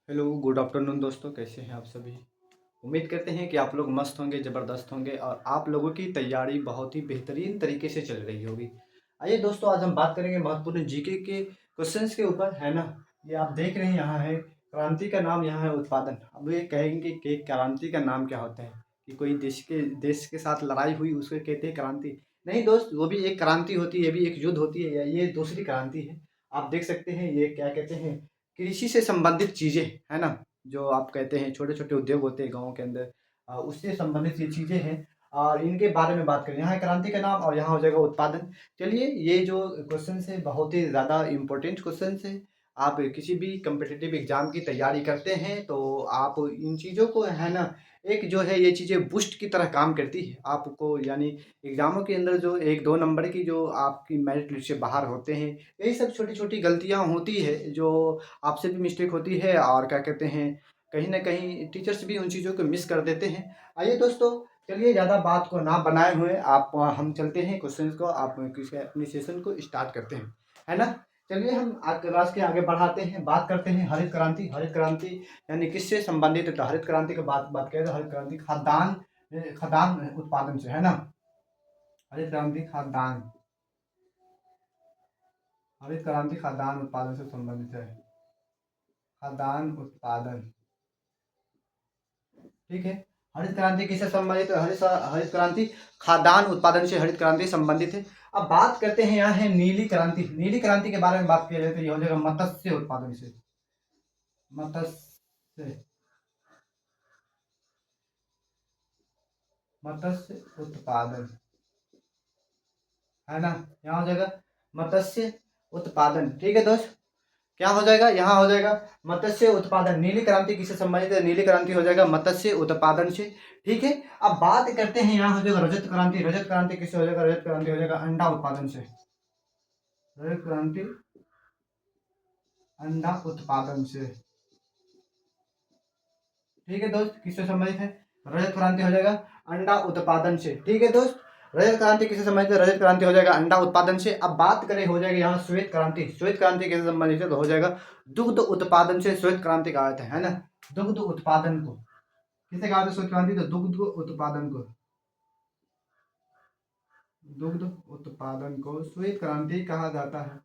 Hello good afternoon दोस्तों, कैसे हैं आप सभी। उम्मीद करते हैं कि आप लोग मस्त होंगे, ज़बरदस्त होंगे और आप लोगों की तैयारी बहुत ही बेहतरीन तरीके से चल रही होगी। आइए दोस्तों, आज हम बात करेंगे महत्वपूर्ण जीके के क्वेश्चंस के ऊपर, है ना। ये आप देख रहे हैं, यहाँ है क्रांति का नाम, यहाँ है उत्पादन। अब ये कहेंगे कि क्रांति का नाम क्या होता है, कि कोई देश के साथ लड़ाई हुई उसको कहते हैं क्रांति। नहीं दोस्त, वो भी एक क्रांति होती है, ये भी एक युद्ध होती है, या ये दूसरी क्रांति है। आप देख सकते हैं, ये क्या कहते हैं, कृषि से संबंधित चीज़ें, है ना। जो आप कहते हैं छोटे छोटे उद्योग होते हैं गाँव के अंदर, उससे संबंधित ये चीज़ें हैं और इनके बारे में बात करें। यहाँ है क्रांति का नाम और यहाँ हो जाएगा उत्पादन। चलिए, ये जो क्वेश्चन है बहुत ही ज़्यादा इम्पोर्टेंट क्वेश्चन है। आप किसी भी कम्पिटिटिव एग्जाम की तैयारी करते हैं तो आप इन चीज़ों को, है ना, एक जो है ये चीज़ें बूस्ट की तरह काम करती है आपको, यानी एग्जामों के अंदर जो एक दो नंबर की जो आपकी मेरिट लिस्ट से बाहर होते हैं, यही सब छोटी छोटी गलतियाँ होती है जो आपसे भी मिस्टेक होती है और क्या कहते हैं, कहीं न कहीं टीचर्स भी उन चीज़ों को मिस कर देते हैं। आइए दोस्तों, चलिए ज़्यादा बात को ना बनाए हुए आप हम चलते हैं क्वेश्चंस को, आप किसी अपनी सेशन को स्टार्ट करते हैं, है ना। चलिए हम आज क्लास के आगे बढ़ाते हैं, बात करते हैं हरित क्रांति। हरित क्रांति यानी किससे संबंधित है, तो हरित क्रांति की बात बात करें तो हरित क्रांति खाद्यान्न उत्पादन से, है ना। हरित क्रांति खाद्यान्न उत्पादन से संबंधित है। खाद्यान्न उत्पादन, ठीक है। हरित क्रांति किससे संबंधित है, हरित क्रांति खाद्यान्न उत्पादन से हरित क्रांति संबंधित है। अब बात करते हैं, यहाँ है नीली क्रांति। नीली क्रांति के बारे में बात किया जाए तो ये हो जाएगा मत्स्य उत्पादन से। मत्स्य उत्पादन, है ना। यहाँ हो जाएगा मत्स्य उत्पादन, ठीक है दोस्त। क्या हो जाएगा, यहाँ हो जाएगा मत्स्य उत्पादन। नीली क्रांति किससे संबंधित है, नीली क्रांति हो जाएगा मत्स्य उत्पादन से, ठीक है। अब बात करते हैं, यहाँ हो जाएगा रजत क्रांति। रजत क्रांति किससे हो जाएगा, रजत क्रांति हो जाएगा अंडा उत्पादन से। रजत क्रांति अंडा उत्पादन से, ठीक है दोस्त। किससे संबंधित है, रजत क्रांति हो जाएगा अंडा उत्पादन से, ठीक है दोस्त। रजत क्रांति किससे संबंधित है, रजत क्रांति हो जाएगा अंडा उत्पादन से। अब बात करें, हो जाएगा यहाँ श्वेत क्रांति। श्वेत क्रांति किससे संबंधित है, तो हो जाएगा दुग्ध उत्पादन से श्वेत क्रांति कहा जाता है ना। दुग्ध उत्पादन को किसे कहा जाता है, श्वेत क्रांति, तो दुग्ध उत्पादन को, दुग्ध उत्पादन को श्वेत क्रांति कहा जाता है,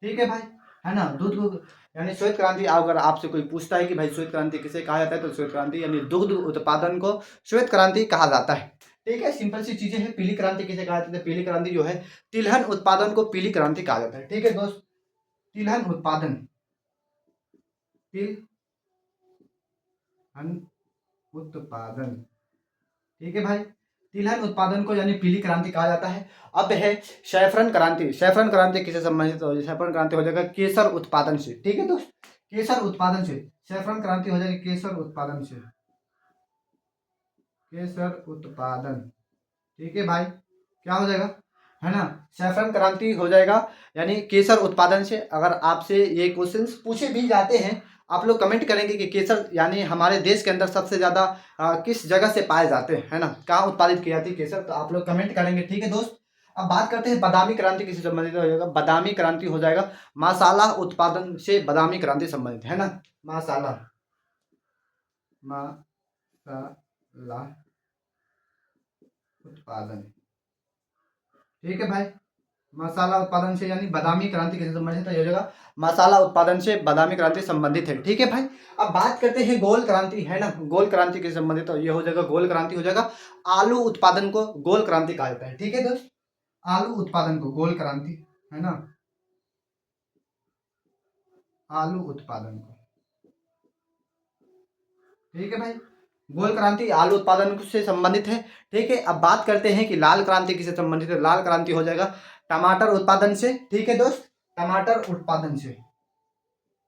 ठीक है भाई, है ना। दुग्ध यानी श्वेत क्रांति, अगर आपसे कोई पूछता है कि भाई श्वेत क्रांति किसे कहा जाता है, तो श्वेत क्रांति यानी दुग्ध उत्पादन को श्वेत क्रांति कहा जाता है, ठीक है। सिंपल सी चीजें हैं। पीली क्रांति किसे कहा जाता है, पीली क्रांति जो है तिलहन उत्पादन को पीली क्रांति कहा जाता है, ठीक है दोस्त। तिलहन उत्पादन, तिलहन उत्पादन, ठीक है भाई। तिलहन उत्पादन को यानी पीली क्रांति कहा जाता है। अब है सैफरन क्रांति। सैफरन क्रांति किससे संबंधित हो, सैफरन क्रांति हो जाएगा केसर उत्पादन से, ठीक है दोस्त। केसर उत्पादन से सैफरन क्रांति हो जाएगी केसर उत्पादन से, केसर उत्पादन, ठीक है भाई। क्या हो जाएगा, है ना, सैफरन क्रांति हो जाएगा यानी केसर उत्पादन से। अगर आपसे ये क्वेश्चंस पूछे भी जाते हैं, आप लोग कमेंट करेंगे कि केसर यानी हमारे देश के अंदर सबसे ज़्यादा किस जगह से पाए जाते हैं, है ना, कहाँ उत्पादित की जाती है केसर, तो आप लोग कमेंट करेंगे, ठीक है दोस्त। अब बात करते हैं बादामी क्रांति किससे संबंधित हो जाएगा, बादामी क्रांति हो जाएगा मसाला उत्पादन से बादामी क्रांति संबंधित, है ना। मसाला उत्पादन, ठीक है भाई। मसाला उत्पादन से यानी बादामी क्रांति किससे संबंधित है, ये हो जाएगा मसाला उत्पादन से बादामी क्रांति संबंधित है, ठीक है भाई। अब बात करते हैं गोल क्रांति, है ना। गोल क्रांति किससे संबंधित है, ये हो जाएगा गोल क्रांति हो जाएगा आलू उत्पादन को गोल क्रांति कहा जाता है, ठीक है दोस्त। आलू उत्पादन को गोल क्रांति, है ना, आलू उत्पादन को, ठीक है भाई। गोल क्रांति आलू उत्पादन से संबंधित है, ठीक है। अब बात करते हैं कि लाल क्रांति किससे संबंधित है, लाल क्रांति हो जाएगा टमाटर उत्पादन से, ठीक है दोस्त। टमाटर उत्पादन से,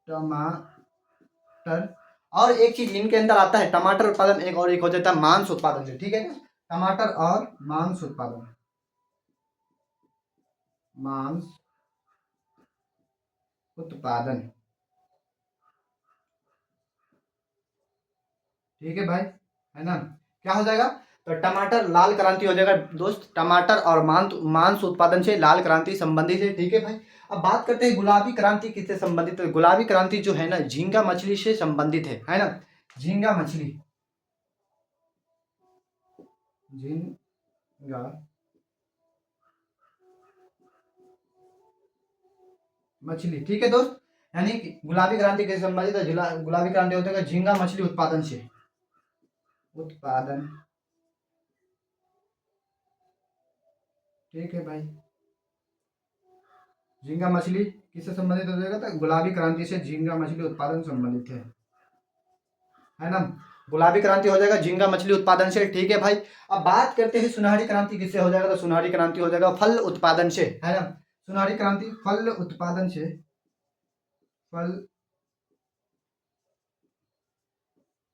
टमाटर, और एक चीज इनके अंदर आता है टमाटर उत्पादन, एक और एक हो जाता है मांस उत्पादन से, ठीक है ना। टमाटर और मांस उत्पादन, मांस उत्पादन, ठीक है भाई, है ना। क्या हो जाएगा, तो टमाटर लाल क्रांति हो जाएगा दोस्त। टमाटर और मांस उत्पादन से लाल क्रांति संबंधित है, ठीक है भाई। अब बात करते हैं गुलाबी क्रांति किससे संबंधित है। गुलाबी क्रांति जो है ना झींगा मछली से संबंधित है ना। झींगा मछली, झींगा मछली, ठीक है दोस्त। यानी कि गुलाबी क्रांति किससे संबंधित है। गुलाबी क्रांति होता है झींगा मछली उत्पादन से, उत्पादन, ठीक है भाई। झींगा मछली किससे संबंधित हो जाएगा, तो गुलाबी क्रांति से झींगा मछली उत्पादन संबंधित है ना। गुलाबी क्रांति हो जाएगा झींगा मछली उत्पादन से, ठीक है भाई। अब बात करते हैं सुनहरी क्रांति किससे हो जाएगा, तो सुनहरी क्रांति हो जाएगा फल उत्पादन से, है ना। सुनहरी क्रांति फल उत्पादन से, फल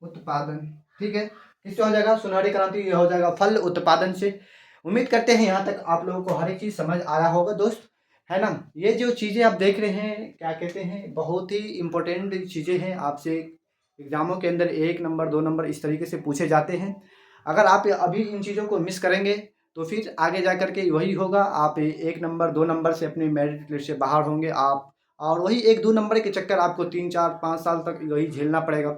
उत्पादन, ठीक है। किससे हो जाएगा, सुनहरी क्रांति ये हो जाएगा फल उत्पादन से। उम्मीद करते हैं यहाँ तक आप लोगों को हर एक चीज़ समझ आया होगा दोस्त, है ना। ये जो चीज़ें आप देख रहे हैं क्या कहते हैं, बहुत ही इम्पोर्टेंट चीज़ें हैं। आपसे एग्जामों के अंदर 1 नंबर 2 नंबर इस तरीके से पूछे जाते हैं। अगर आप अभी इन चीज़ों को मिस करेंगे तो फिर आगे जा कर के वही होगा, आप 1 नंबर 2 नंबर से अपनी मेरिट लिस्ट से बाहर होंगे आप, और वही 1-2 नंबर के चक्कर आपको 3-4-5 साल तक वही झेलना पड़ेगा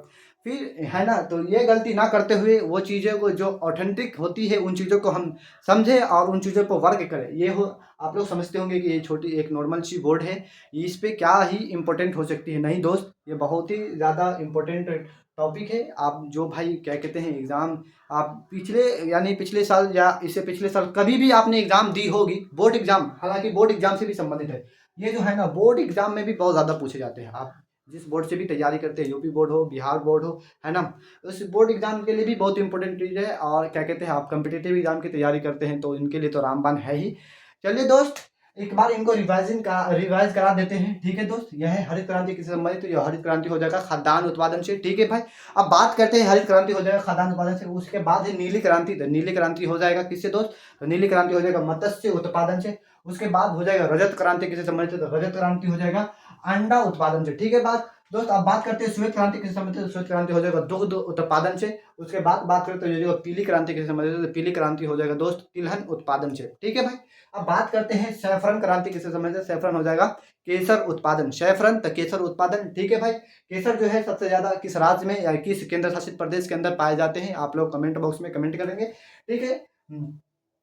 फिर, है ना। तो ये गलती ना करते हुए वो चीज़ों को जो ऑथेंटिक होती है उन चीज़ों को हम समझें और उन चीज़ों पर वर्क करें। ये हो, आप लोग समझते होंगे कि ये छोटी एक नॉर्मल सी बोर्ड है, इस पे क्या ही इम्पोर्टेंट हो सकती है। नहीं दोस्त, ये बहुत ही ज़्यादा इम्पोर्टेंट टॉपिक है। आप जो भाई क्या कहते हैं एग्ज़ाम, आप पिछले यानी पिछले साल या इससे पिछले साल कभी भी आपने एग्ज़ाम दी होगी, बोर्ड एग्ज़ाम, हालांकि बोर्ड एग्ज़ाम से भी संबंधित है ये जो है ना, बोर्ड एग्ज़ाम में भी बहुत ज़्यादा पूछे जाते हैं। आप जिस बोर्ड से भी तैयारी करते हैं, यूपी बोर्ड हो, बिहार बोर्ड हो, है ना, उस बोर्ड एग्जाम के लिए भी बहुत इंपॉर्टेंट चीज़ है। और क्या कहते हैं, आप कम्पिटिटिव एग्जाम की तैयारी करते हैं तो इनके लिए तो रामबाण है ही। चलिए दोस्त, एक बार इनको रिवाइज करा देते हैं, ठीक है दोस्त। यह है हरित क्रांति किससे संबंधित, तो यह हरित क्रांति हो जाएगा खाद्यान्न उत्पादन से, ठीक है भाई। अब बात करते हैं हरित क्रांति हो जाएगा खाद्यान्न उत्पादन से, उसके बाद है नीली क्रांति। तो नीली क्रांति हो जाएगा किससे दोस्त, तो नीली क्रांति हो जाएगा मत्स्य उत्पादन से। उसके बाद हो जाएगा रजत क्रांति किससे संबंधित, तो रजत क्रांति हो जाएगा अंडा उत्पादन से, ठीक है बात दोस्त। अब बात करते हैं श्वेत क्रांति किससे संबंधित, श्वेत क्रांति हो जाएगा दुग्ध उत्पादन से। उसके बाद बात करते हैं जो पीली क्रांति किससे संबंधित, तो पीली क्रांति हो जाएगा दोस्त तिलहन उत्पादन से, ठीक है भाई। अब बात करते हैं सैफरन क्रांति किससे संबंधित, सैफरन हो जाएगा केसर उत्पादन, सैफरन तो केसर उत्पादन, ठीक है भाई। केसर जो है सबसे ज्यादा किस राज्य में या किस केंद्र शासित प्रदेश के अंदर पाए जाते हैं, आप लोग कमेंट बॉक्स में कमेंट करेंगे, ठीक है।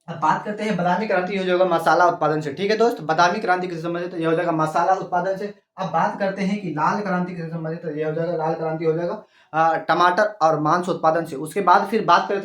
अब बात करते हैं बादामी क्रांति हो जाएगा मसाला उत्पादन से, ठीक है दोस्त। बादामी क्रांति किससे संबंधित, ये हो जाएगा मसाला उत्पादन से। अब बात करते हैं कि लाल क्रांति किससे संबंधित, ये हो जाएगा लाल क्रांति हो जाएगा टमाटर और मांस उत्पादन से। उसके बाद फिर बात करते हैं